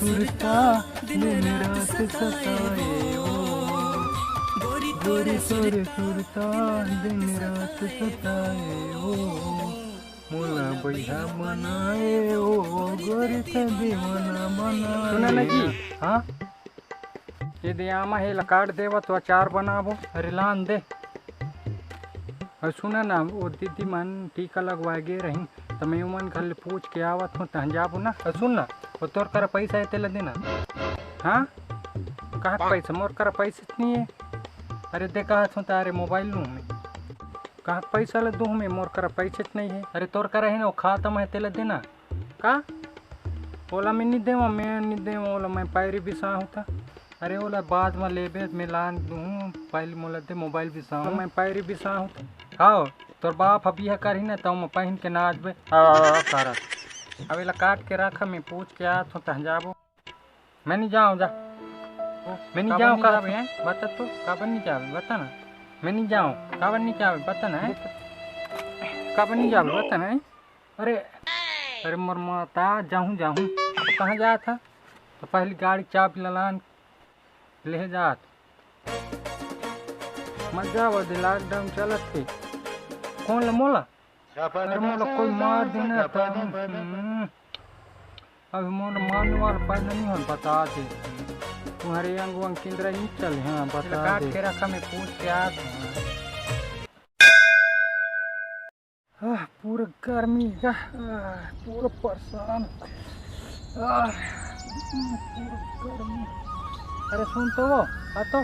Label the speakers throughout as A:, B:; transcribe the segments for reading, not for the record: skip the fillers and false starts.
A: सुरता दिन रात सताए ओ, गोरी सोरे सुरता दिन रात सताए ओ, मोला बैहा बनाए ओ, गोरी ते दीवाना बनाए।
B: सुना ना जी,
A: हाँ
B: ये दे आमा हे लकाट देवा तो अचार बनाबो।
A: अरे लान दे।
B: और सुना ना वो दीदी मन टीका लगवाए गे रही तो मैं मन घर पूछ के आवत हूँ तहन जाबो ना।
A: और सुन ना, वो तोर कर पैसा है तेला देना।
B: हाँ कहाँ पैसा मोर कर पैसे नहीं है।
A: अरे दे कहा था तारे मोबाइल लूँ मैं।
B: कहाँ पैसा ले दूँ मैं मोर कर पैसे नहीं है।
A: अरे तोर कर है ना वो खाता मैं तेला देना।
B: का ओला मैं नहीं देवा, मैं नहीं देवा ओला, मैं पैरी बिसा हूँ था।
A: अरे ओला बाद में लेबे मैं लान दूँ, पहले मोला दे मोबाइल भी साहूँ।
B: मैं पैरी बिसा हूँ था।
A: हाँ तोर बाप अभी है करही ना तो मैं पहन के नाचबे करत।
B: अब इला काट के रखा मैं पूछ के आत हूँ तहन जाबो। मैं नहीं जाऊँ जा, मैं नहीं जाऊँ कहा है बता तो काबर नहीं जावे बता ना। मैं नहीं जाऊँ काबर नहीं जावे बता ना, काबर नहीं जावे बता ना।
A: अरे
B: अरे मोर माता जाऊँ जाऊँ अब कहाँ जा था तो पहली गाड़ी चाबी ललान ले जात मजा वो लॉकडाउन चलत थे।
A: कौन ला मोला?
B: अरे मोला कोई मार देना था। अभी मोला मारने वाला पैदा नहीं हो बता दे। तुम्हारे अंग वंग किंद्रा नहीं चल। हाँ बता काट के रखा मैं पूछ के आ।
A: पूरा गर्मी का पूरा परेशान पूरा गर्मी। अरे सुन तो वो तो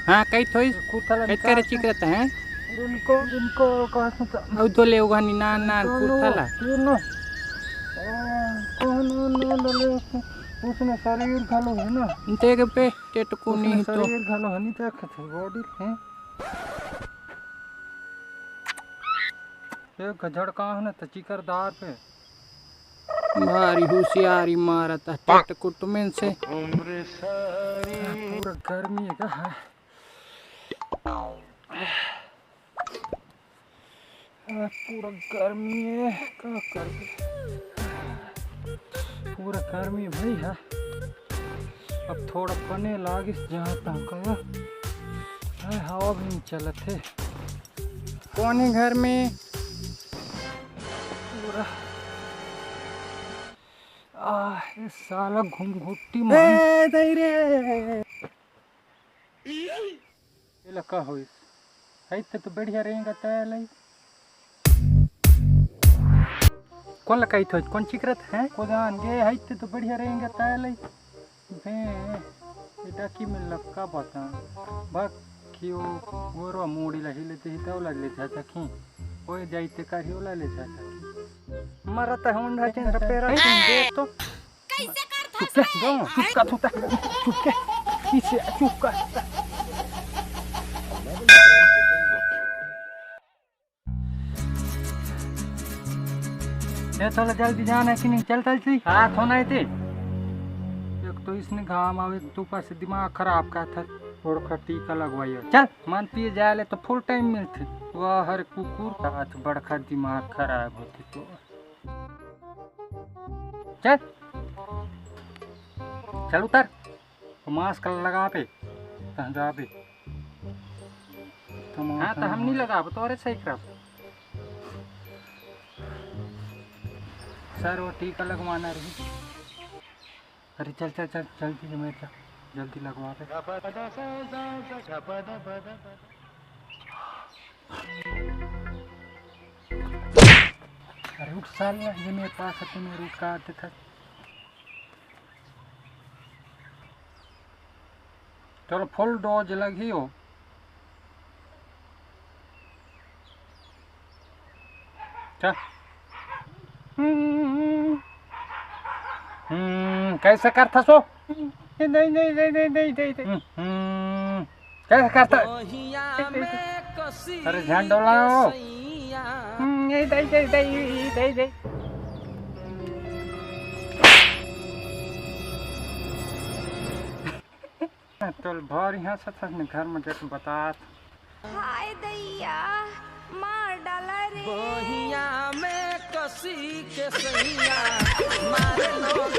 B: हाँ कई थोड़ी
A: कुर्ता
B: कई करे चिकरता है
A: इनको कहा था
B: अब तो ले उगा नी नान नान कुर्ताला
A: नो कौन ले उसने शरीर घालो है ना
B: देख पे टेटको नहीं तो
A: शरीर घालो हनी तक थे बॉडी है। एक गजड़ कहाँ है ना तो चिकरदार पे
B: भारी होशियारी मारा था टेटको तुमें से।
A: पूरा गर्मी का है। पूरा गर्मी है क्या कर पूरा गर्मी भाई है। अब थोड़ा पने लागिस जहाँ तक हवा भी नहीं चलत है।
B: कौन है घर में?
A: पूरा ये साला घुंघुट्टी मार रे ये लका होइस है तो बढ़िया रहेगा तय।
B: कौन लगाई थो कौन चिकरत है
A: कोदान गे है तो बढ़िया रहेगा तय लई भे डाकी में लक्का बता बक कियो गोरवा मोड़ी लहिले ते हितावला ले जाता की ओए जाइते का हिवला ले जाता की
B: मरता होंडा चेंद्र पेरा दे तो
C: कैसे करता
B: चुप जाओ चुपका थूता चुपके पीछे चुपका।
A: ये थोड़ा जल्दी जाना है कि नहीं? चल चल सी
B: हाथ होना है थे
A: एक तो इसने घाम आवे तो ऊपर से दिमाग खराब का था थोड़ा टीका लगवाइए।
B: चल मन पिए जाए तो फुल टाइम मिलते
A: वाह हर कुकुर हाथ बड़का दिमाग खराब होती तो
B: चल चल उतर
A: मास्क लगा पे जा पे।
B: हाँ तो हम नहीं लगा तो अरे सही कर
A: सर वो टीका लगवाना रही। अरे चल चल चल जल्दी से मेरे जल्दी लगवा पे। अरे उठ सालिया ये मेरे पास है तुम्हें रूट काटते था।
B: चलो फुल डोज लगी हो चल। कैसे करता सो
A: नहीं नहीं नहीं नहीं नहीं नहीं
B: कैसे करता अरे झंडो लाओ
A: नहीं दे दे दे दे दे
B: तो भर यहाँ से घर में जाके बता
C: हाय दैया मार डाला रे बहिया में कसी के सैया मारे लोग